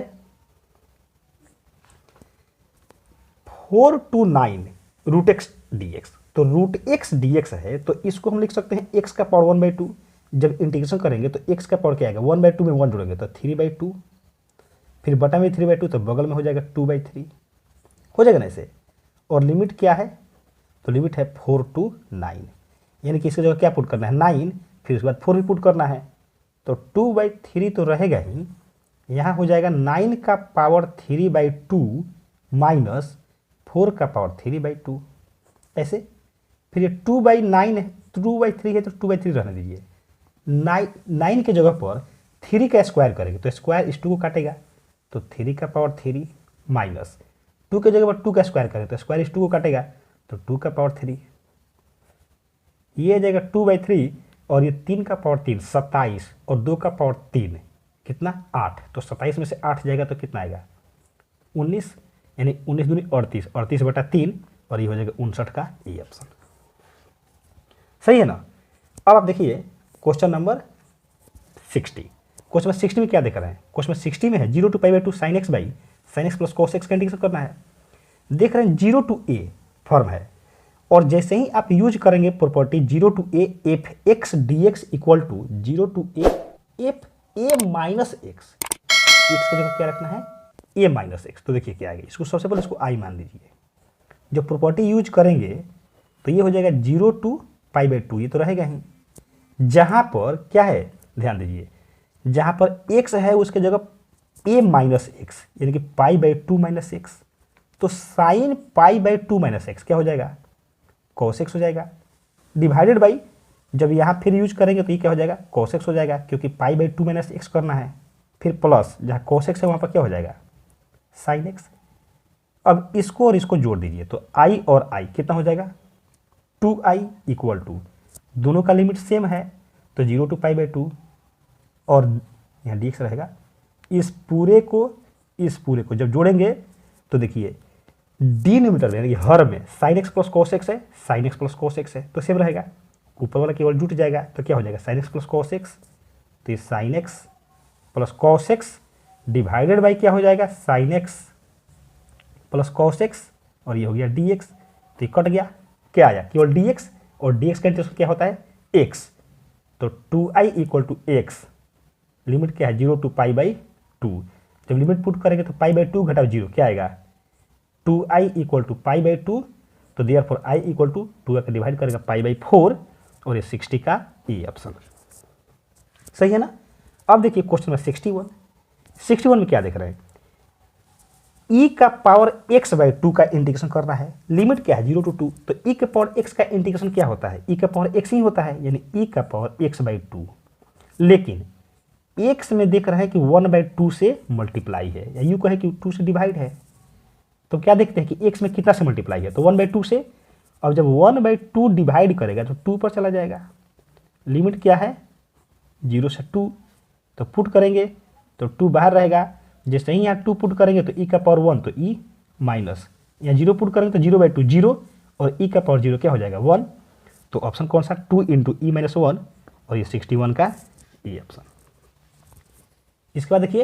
4 to 9 root X D X. तो रूट एक्स डी एक्स है, तो इसको हम लिख सकते हैं x का पावर 1/2। जब इंटीग्रेशन करेंगे तो x का पावर क्या आएगा 1/2 में 1 जोड़ेंगे तो 3/2, फिर बटा में 3/2 तो बगल में हो जाएगा 2/3 हो जाएगा ना ऐसे। और लिमिट क्या है, तो लिमिट है 4 to 9, यानी कि इसकी जगह क्या पुट करना है 9, फिर उसके बाद 4 भी पुट करना है। तो 2/3 तो रहेगा ही, यहाँ हो जाएगा 9 का पावर 3/2 माइनस 4 का पावर 3/2 ऐसे। फिर ये 2/9 है, 2/3 है तो 2/3 रहने दीजिए। 9 के जगह पर 3 का स्क्वायर करेंगे तो स्क्वायर इस 2 को काटेगा, तो 3 का पावर 3 माइनस 2 के जगह पर 2 का स्क्वायर करेंगे तो स्क्वायर इस 2 को काटेगा, तो 2 का पावर 3, ये आ जाएगा 2/3 और ये 3 का पावर 3 27 और 2 का पावर 3 कितना 8, तो 27 में से 8 जाएगा तो कितना आएगा 19, यानी 19 दूनी 38, 38/3 और ये हो जाएगा 59 का ये ऑप्शन सही है ना। अब आप देखिए क्वेश्चन नंबर 60। क्वेश्चन नंबर 60 में क्या देख रहे हैं, क्वेश्चन नंबर 60 में है 0 to π/2 sin x by sin x plus cos x का इंटीग्रेशन करना है। देख रहे हैं 0 to a फॉर्म है, और जैसे ही आप यूज करेंगे property 0 to a f x dx equal to 0 to a f a minus x, x की जगह क्या रखना है a माइनस x, तो देखिए क्या आएगा, इसको सबसे पहले इसको i मान लीजिए। जब प्रॉपर्टी यूज करेंगे तो ये हो जाएगा 0 to π/2, ये तो रहेगा ही। जहां पर क्या है ध्यान दीजिए, जहां पर x है उसके जगह a माइनस एक्स यानी कि π/2 माइनस एक्स, तो साइन π/2 माइनस एक्स क्या हो जाएगा cos x हो जाएगा, डिवाइडेड बाई जब यहाँ फिर यूज करेंगे तो ये क्या हो जाएगा cos x हो जाएगा, क्योंकि π/2 माइनस एक्स करना है, फिर प्लस जहाँ cos x है वहाँ पर क्या हो जाएगा sin x। अब इसको और इसको जोड़ दीजिए तो i और i कितना हो जाएगा 2i इक्वल टू, दोनों का लिमिट सेम है तो 0 to π/2 और यहाँ dx रहेगा। इस पूरे को जब जोड़ेंगे तो देखिए डिनोमिनेटर में यानी हर में sin x plus cos x है, sin x plus cos x है तो सेम रहेगा, ऊपर वाला केवल जुट जाएगा तो क्या हो जाएगा sin x plus cos x, तो ये sin x plus cos x divided by क्या हो जाएगा sin x plus cos x और ये हो गया dx, तो ये कट गया, क्या आया केवल dx, और dx का इंटीग्रेशन क्या होता है x, तो 2i equal to x, limit क्या है 0 to π/2, जब लिमिट पुट करेंगे तो π/2 घटाओ 0 क्या आएगा 2i इक्वल टू π/2, तो देयरफॉर i इक्वल टू 2 का डिवाइड करेगा π/4 और ये 60 का ए ऑप्शन सही है ना। अब देखिए क्वेश्चन नंबर 61 में क्या देख रहे हैं, e का पावर x/2 का इंटीग्रेशन करना है, लिमिट क्या है 0 to 2, तो e के पावर x का इंटीग्रेशन क्या होता है e का पावर x ही होता है, यानी e का पावर x/2, लेकिन x में देख रहे हैं कि 1/2 से मल्टीप्लाई है या यूँ कहे कि 2 से डिवाइड है, तो क्या देखते हैं कि x में कितना से मल्टीप्लाई है तो 1/2 से। अब जब 1/2 डिवाइड करेगा तो 2 पर चला जाएगा, लिमिट क्या है 0 से 2, तो पुट करेंगे तो 2 बाहर रहेगा, जैसे ही यहाँ 2 पुट करेंगे तो e का पावर 1 तो e माइनस, यहाँ 0 पुट करेंगे तो 0/2 0 और e का पावर 0 क्या हो जाएगा 1, तो ऑप्शन कौन सा 2 × e-1 और ये 61 का ए ऑप्शन। इसके बाद देखिए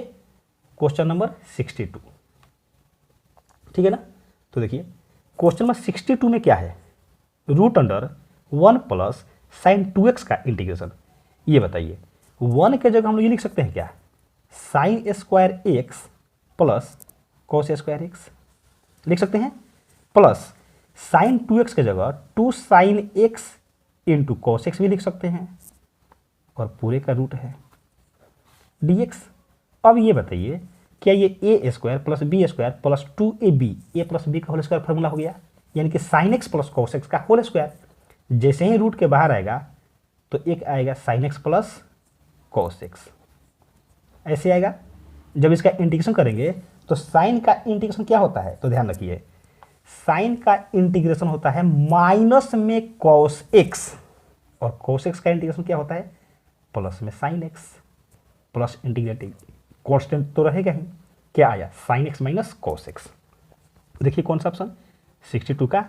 क्वेश्चन नंबर 62, ठीक है ना। तो देखिए क्वेश्चन नंबर 62 में क्या है, √1 प्लस sin 2x का इंटीग्रेशन, ये बताइए 1 के जगह हम लोग ये लिख सकते हैं क्या sin square x plus cos square x लिख सकते हैं, प्लस sin 2x के जगह 2 sin x into cos x भी लिख सकते हैं, और पूरे का रूट है dx। अब ये बताइए क्या ये a square plus B square plus 2ab a plus B का होल स्क्वायर फार्मूला हो गया, यानी कि sin x plus cos x का होल स्क्वायर, जैसे ही रूट के बाहर आएगा तो एक आएगा sin x plus cos x, ऐसे आएगा। जब इसका इंटीग्रेशन करेंगे तो साइन का इंटीग्रेशन क्या होता है, तो ध्यान रखिए साइन का इंटीग्रेशन होता है माइनस में cos x, और cos x का इंटीग्रेशन क्या होता है प्लस में sin x, plus integrating constant तो रहेगा ही, क्या आया sin x minus cos x। देखिए कौन सा ऑप्शन 62 का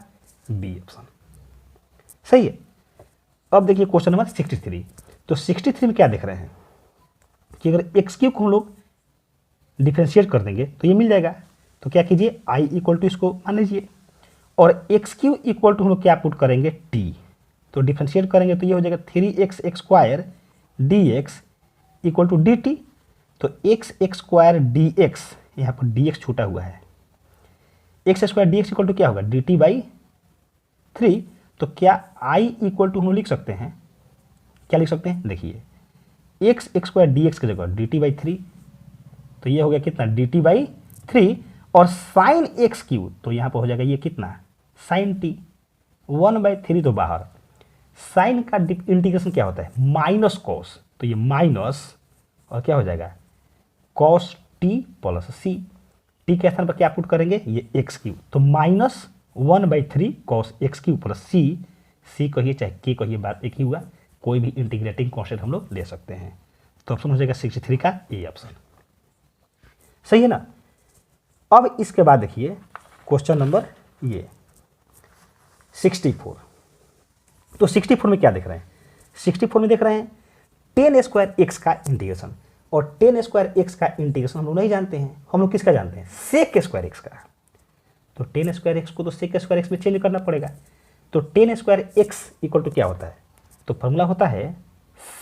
बी ऑप्शन सही है। अब देखिए क्वेश्चन नंबर 63, तो 63 में क्या देख रहे हैं कि अगर x³ को हम लोग डिफ्रेंशिएट कर देंगे तो ये मिल जाएगा, तो क्या कीजिए i इक्वल टू इसको मान लीजिए, और x³ इक्वल टू हम लोग क्या पुट करेंगे t, तो डिफ्रेंशिएट करेंगे तो ये हो जाएगा 3x² dx equal to dt, तो x² dx, यहाँ पर dx छूटा हुआ है, x² dx इक्वल टू क्या होगा dt/3, तो क्या i इक्वल टू हम लिख सकते हैं, क्या लिख सकते हैं, देखिए x x square D x की जगह डी टी बाई थ्री, तो ये हो गया कितना डी टी बाई थ्री, और साइन एक्स क्यू तो यहाँ पर हो जाएगा ये कितना साइन टी, 1/3 तो बाहर। साइन का इंटीग्रेशन क्या होता है माइनस कॉस, तो ये माइनस और क्या हो जाएगा कॉस टी प्लस सी, टी के स्थान पर क्या पुट करेंगे ये एक्स क्यू, तो -1/3 कॉस एक्स क्यू प्लस सी, सी कहिए चाहे के कहिए बात एक ही हुआ, कोई भी इंटीग्रेटिंग कॉन्स्टेंट हम लोग ले सकते हैं। तो ऑप्शन हो जाएगा 63 का ए ऑप्शन, सही है ना। अब इसके बाद देखिए क्वेश्चन नंबर ये 64। तो 64 में क्या देख रहे हैं, 64 में देख रहे हैं टेन स्क्वायर एक्स का इंटीग्रेशन, और टेन स्क्वायर एक्स का इंटीग्रेशन हम लोग नहीं जानते हैं, हम लोग किसका जानते हैं सेक स्क्वायर एक्स का। तो टेन स्क्वायर एक्स को तो सेक स्क्वायर एक्स में चेंज करना पड़ेगा। तो tan square X equal to क्या होता है, तो फॉर्मूला होता है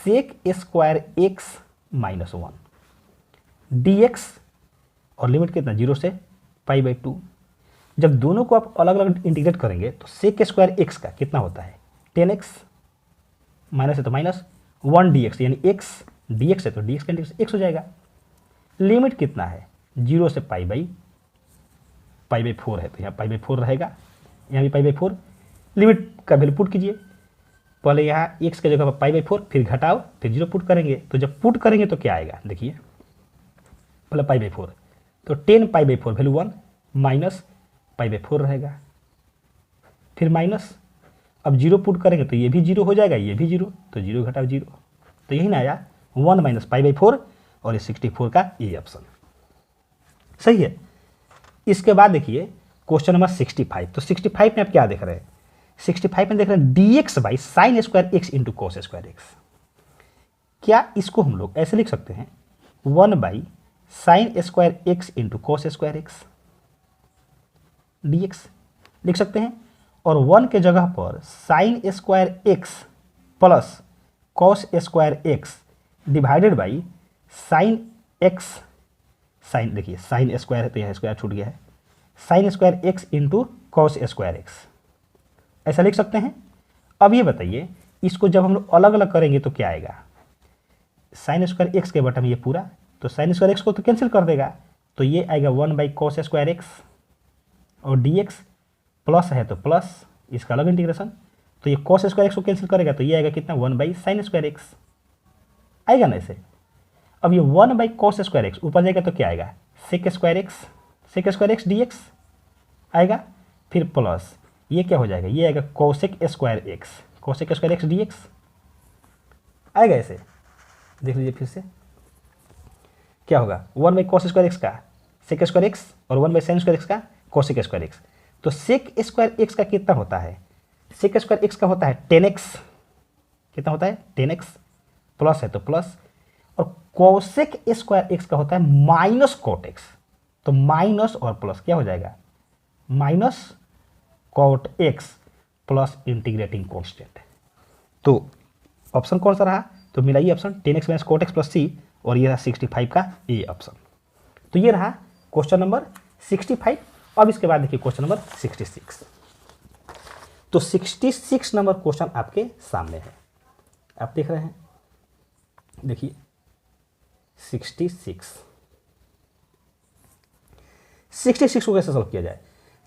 sec square X minus 1 D X, और लिमिट कितना 0 से π/2। जब दोनों को आप अलग अलग इंटीग्रेट करेंगे तो सेक स्क्वायर एक्स का कितना होता है 10x, माइनस है तो माइनस 1 dx, यानी x dx है तो dx का इंटीग्रेशन x हो जाएगा। लिमिट कितना है 0 से π/4 है, तो यहाँ π/4 रहेगा, यहाँ भी π/4। लिमिट का वैल्यू पुट कीजिए, पहले यहाँ x के जगह पर π/4, फिर घटाओ, फिर 0 पुट करेंगे, तो जब पुट करेंगे तो क्या आएगा देखिए, पहले π/4 तो 10 π/4 वैल्यू 1 माइनस π/4 रहेगा, फिर माइनस, अब 0 पुट करेंगे तो ये भी 0 हो जाएगा, ये भी 0, तो 0 घटाओ 0, तो यही ना आया 1 माइनस π/4, और ये 64 का ये ऑप्शन सही है। इसके बाद देखिए क्वेश्चन नंबर 65। तो 65 में आप क्या देख रहे हैं, 65 में देख रहे हैं dx by sine square X into cos square X. क्या इसको हम लोग ऐसे लिख सकते हैं 1 by sine square X into cos square X dx लिख सकते हैं, और 1 के जगह पर sine square X plus cos square X divided by sine X, sine देखिए साइन स्क्वायर है तो यह स्क्वायर छूट गया है, sine square X into cos square X, ऐसा लिख सकते हैं। अब ये बताइए इसको जब हम लोग अलग अलग करेंगे तो क्या आएगा, साइन स्क्वायर एक्स के बटा में ये पूरा, तो साइन स्क्वायर एक्स को तो कैंसिल कर देगा, तो ये आएगा 1 बाई कॉस स्क्वायर एक्स, और dx प्लस है तो प्लस इसका अलग इंटीग्रेशन, तो ये कॉस स्क्वायर एक्स को कैंसिल करेगा तो ये आएगा कितना 1 बाई साइन स्क्वायर एक्स आएगा ना ऐसे। अब ये 1 बाई कॉस स्क्वायर एक्स ऊपर जाएगा तो क्या आएगा सेक स्क्वायर एक्स dx आएगा, फिर प्लस ये क्या हो जाएगा, ये आएगा कोसेक स्क्वायर एक्स dx आएगा ऐसे। देख लीजिए फिर से क्या होगा 1 बाई कॉस स्क्वायर एक्स का सेक स्क्वायर एक्स, और 1 बाई साइन स्क्वायर एक्स का कोसेक स्क्वायर एक्स। तो सेक स्क्वायर एक्स का कितना होता है, सेक स्क्वायर एक्स का होता है 10x, कितना होता है 10x, प्लस है तो प्लस, और कोसेक स्क्वायर एक्स का होता है माइनस कोट एक्स, तो माइनस और प्लस क्या हो जाएगा minus cot x plus integrating constant. तो ऑप्शन कौन सा रहा, तो मिला ये option 10x minus cot x plus c, और ये रहा 65 का ए ऑप्शन। तो ये रहा क्वेश्चन नंबर 65। अब इसके बाद देखिए क्वेश्चन नंबर 66। तो 66 नंबर क्वेश्चन आपके सामने है, आप देख रहे हैं, देखिए 66 को कैसे सॉल्व किया जाए।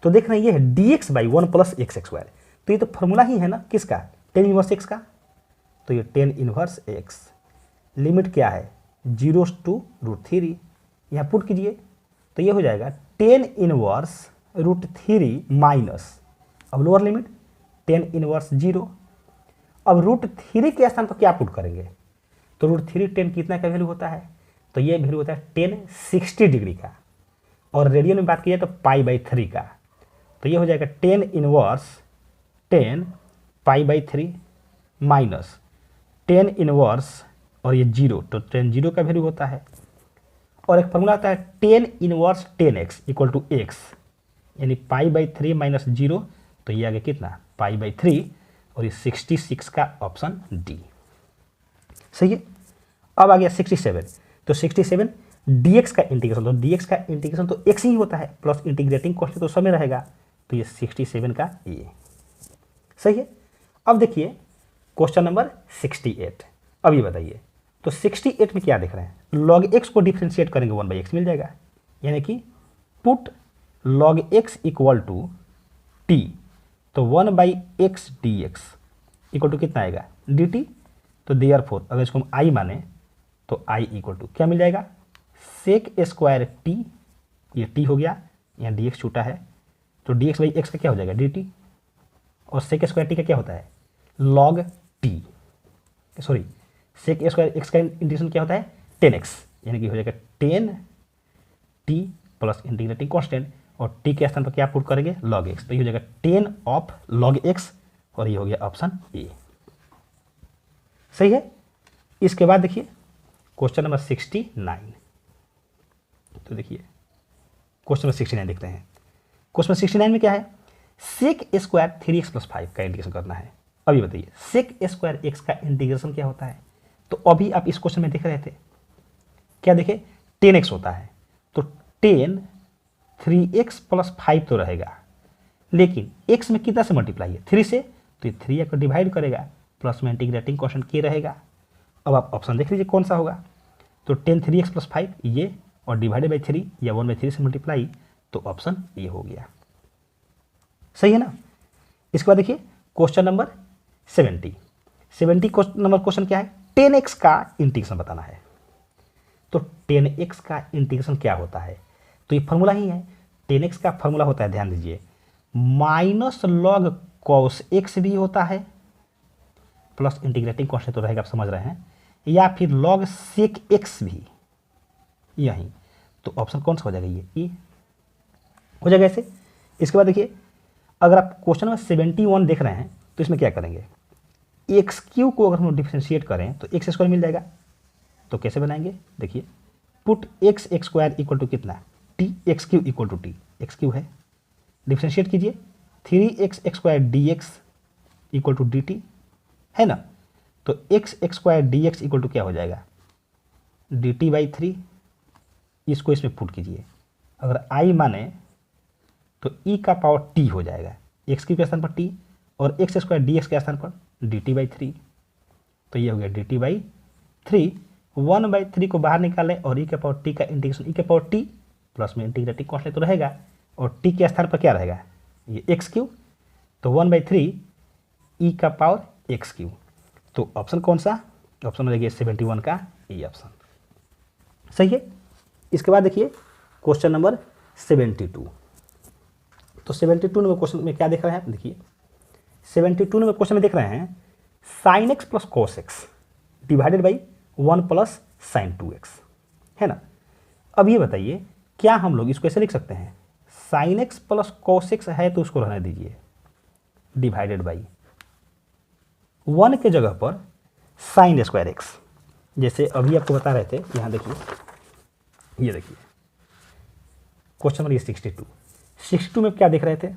तो देख रहे हैं ये है dx by 1 plus x square, तो ये तो फॉर्मूला ही है ना किसका टेन इनवर्स एक्स का, तो ये टेन इनवर्स एक्स, लिमिट क्या है 0 to √3, यहाँ पुट कीजिए तो ये हो जाएगा टेन इनवर्स √3 माइनस, अब लोअर लिमिट टेन इनवर्स 0, अब √3 के स्थान पर क्या पुट करेंगे, तो √3 10 कितना का वैल्यू होता है, तो ये वैल्यू होता है 10 60 डिग्री का, और रेडियन में बात की जाए तो π/3 का, तो ये हो जाएगा 10 इनवर्स 10 π/3 माइनस 10 इनवर्स, और ये 0, तो 10 0 का वैल्यू होता है, और एक फॉर्मूला आता है 10 inverse 10x equal to x, यानी π/3 माइनस 0, तो ये आ गया कितना π/3, और ये 66 का ऑप्शन डी सही है। अब आ गया 67। तो 67 dx का इंटीग्रेशन, तो dx का इंटीग्रेशन तो x ही होता है, प्लस इंटीग्रेटिंग कॉन्स्टेंट तो सब में रहेगा, तो ये 67 का ये सही है। अब देखिए क्वेश्चन नंबर 68। अब ये बताइए, तो 68 में क्या देख रहे हैं, log x को डिफ्रेंशिएट करेंगे 1/x मिल जाएगा, यानी कि put log x equal to t, तो 1/x dx इक्वल टू कितना आएगा dt। तो देयरफॉर अगर इसको हम i माने तो i इक्वल टू क्या मिल जाएगा, सेक स्क्वायर t, ये t हो गया, यहाँ dx छूटा है, तो dx/x का क्या हो जाएगा dt, और सेक स्क्वायर टी का क्या होता है log t, sorry sec square X का इंटीग्रेशन क्या होता है 10x, यानी कि हो जाएगा 10t प्लस इंटीग्रेटिंग कांस्टेंट, और t के स्थान पर क्या पुट करेंगे log x, तो ये हो जाएगा 10 ऑफ log x, और ये हो गया ऑप्शन ए। सही है। इसके बाद देखिए क्वेश्चन नंबर 69। तो देखिए क्वेश्चन नंबर 69 देखते हैं। क्वेश्चन 69 में क्या है, सेक स्क्वायर 3x + 5 का इंटीग्रेशन करना है। अभी बताइए सेक स्क्वायर x का इंटीग्रेशन क्या होता है, तो अभी आप इस क्वेश्चन में देख रहे थे क्या देखे 10x होता है, तो 10 3x + 5 तो रहेगा, लेकिन x में कितना से मल्टीप्लाई है 3 से, तो ये 3 को डिवाइड करेगा, प्लस में इंटीग्रेटिंग क्वेश्चन के रहेगा। अब आप ऑप्शन देख लीजिए कौन सा होगा, तो 10 3x + 5 ये, और डिवाइडेड बाई 3 या 1/3 से मल्टीप्लाई, तो ऑप्शन ए हो गया। सही है ना। इसके बाद देखिए क्वेश्चन नंबर 70 नंबर क्वेश्चन क्या है, 10x का इंटीग्रेशन बताना है। तो 10x का इंटीग्रेशन क्या होता है, तो ये फॉर्मूला ही है, 10x का फॉर्मूला होता है, ध्यान दीजिए, -log cos x भी होता है, प्लस इंटीग्रेटिंग कांस्टेंट तो रहेगा, आप समझ रहे हैं, या फिर log sec x भी यही, तो ऑप्शन कौन सा हो जाएगा ये हो जाएगा ऐसे। इसके बाद देखिए अगर आप क्वेश्चन नंबर 71 देख रहे हैं, तो इसमें क्या करेंगे, x³ को अगर हम डिफ्रेंशिएट करें तो x² मिल जाएगा, तो कैसे बनाएंगे देखिए, पुट x² इक्वल टू कितना t, x³ equal to t, x³ है, डिफ्रेंशिएट कीजिए 3x² dx equal to dt है ना, तो x² dx इक्वल टू क्या हो जाएगा dt/3, इसको इसमें पुट कीजिए, अगर i माने तो e का पावर t हो जाएगा, x³ के स्थान पर t और x² dx के स्थान पर dt/3, तो ये हो गया dt/3, 1/3 को बाहर निकालें और e के पावर t का इंटीग्रेशन e के पावर t प्लस में इंटीग्रेटिंग कांस्टेंट तो रहेगा, और t के स्थान पर क्या रहेगा ये x³, तो 1/3 e का पावर x³, तो ऑप्शन कौन सा, ऑप्शन हो जाएगा 71 का ए ऑप्शन। सही है। इसके बाद देखिए क्वेश्चन नंबर 72। तो 72 नंबर क्वेश्चन में क्या देख रहे हैं आप, देखिए 72 नंबर क्वेश्चन में देख रहे हैं sin x + cos x divided by 1 + sin 2x है ना। अब ये बताइए क्या हम लोग इसको ऐसे लिख सकते हैं, sin x + cos x है तो उसको रहने दीजिए, डिवाइडेड बाई 1 के जगह पर sin स्क्वायर x, जैसे अभी आपको बता रहे थे, यहाँ देखिए, ये देखिए क्वेश्चन नंबर 62 में क्या देख रहे थे,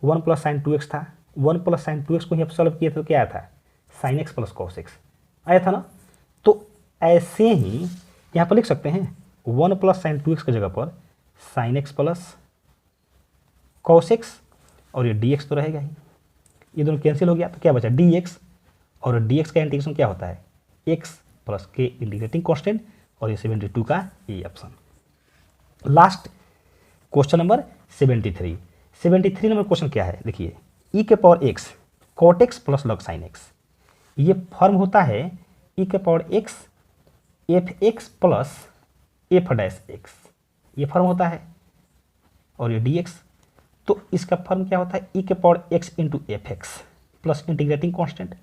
1 + sin 2x था, 1 + sin 2x को यहाँ पर सॉल्व किए थे तो क्या आया था sin x + cos x आया था ना। तो ऐसे ही यहाँ पर लिख सकते हैं 1 + sin 2x की जगह पर sin x + cos x, और ये dx तो रहेगा ही, ये दोनों कैंसिल हो गया, तो क्या बचा dx, और dx का इंटीग्रेशन क्या होता है x + k इंटीग्रेटिंग कांस्टेंट, और ये 72 का A option. Last question number 73 number question क्या है, देखिए e के power x cot x + log sin x, ये फॉर्म होता है e के पावर x f(x) + f'(x), ये फॉर्म होता है, और ये dx, तो इसका फॉर्म क्या होता है e के power x × f(x) plus integrating constant.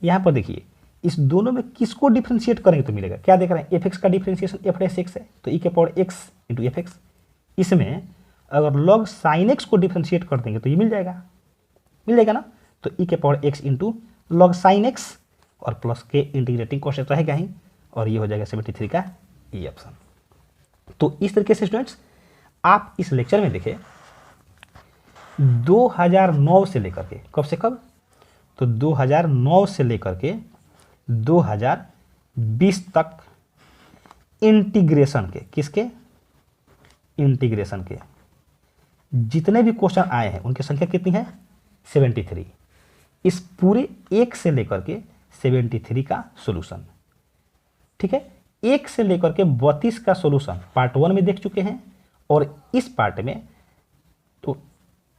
यहाँ पर देखिए इस दोनों में किसको डिफ्रेंशिएट करेंगे तो मिलेगा, क्या देख रहे हैं f(x) का डिफ्रेंशिएशन f'(x) है, तो e के पावर x × f(x), इसमें अगर log sin x को डिफ्रेंशिएट कर देंगे तो ये मिल जाएगा ना, तो e के power x × log sin x और प्लस के इंटीग्रेटिंग कांस्टेंट रहेगा ही, और ये हो जाएगा 73 का ए ऑप्शन। तो इस तरीके से स्टूडेंट्स आप इस लेक्चर में देखें 2009 से लेकर के कब से कब, तो 2009 से लेकर के 2020 तक इंटीग्रेशन के, किसके इंटीग्रेशन के जितने भी क्वेश्चन आए हैं उनकी संख्या कितनी है 73। इस पूरे 1 से लेकर के 73 का सॉल्यूशन। ठीक है, 1 से लेकर के 32 का सॉल्यूशन पार्ट 1 में देख चुके हैं, और इस पार्ट में तो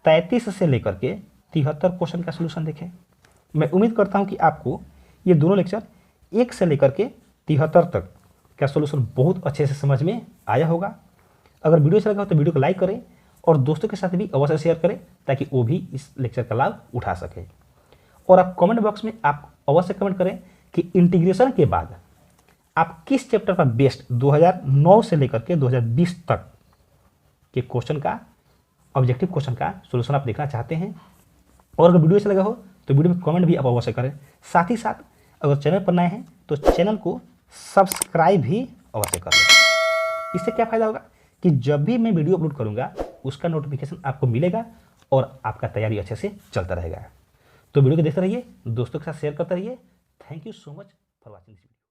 33 से लेकर के 73 क्वेश्चन का सॉल्यूशन देखें। मैं उम्मीद करता हूं कि आपको ये दोनों लेक्चर 1 से लेकर के 73 तक का सॉल्यूशन बहुत अच्छे से समझ में आया होगा। अगर वीडियो अच्छा लगा हो तो वीडियो को लाइक करें और दोस्तों के साथ भी अवश्य शेयर करें, ताकि वो भी इस लेक्चर का लाभ उठा सके। और आप कमेंट बॉक्स में आप अवश्य कमेंट करें कि इंटीग्रेशन के बाद आप किस चैप्टर का बेस्ट 2009 से लेकर के 2020 तक के क्वेश्चन का, ऑब्जेक्टिव क्वेश्चन का सॉल्यूशन आप देखना चाहते हैं। और अगर वीडियो अच्छा लगा हो तो वीडियो में कमेंट भी आप अवश्य करें। साथ ही साथ अगर चैनल पर नए हैं तो चैनल को सब्सक्राइब भी अवश्य कर लें। इससे क्या फायदा होगा कि जब भी मैं वीडियो अपलोड करूंगा उसका नोटिफिकेशन आपको मिलेगा और आपका तैयारी अच्छे से चलता रहेगा। तो वीडियो को देखते रहिए, दोस्तों के साथ शेयर करते रहिए। Thank you so much for watching this video.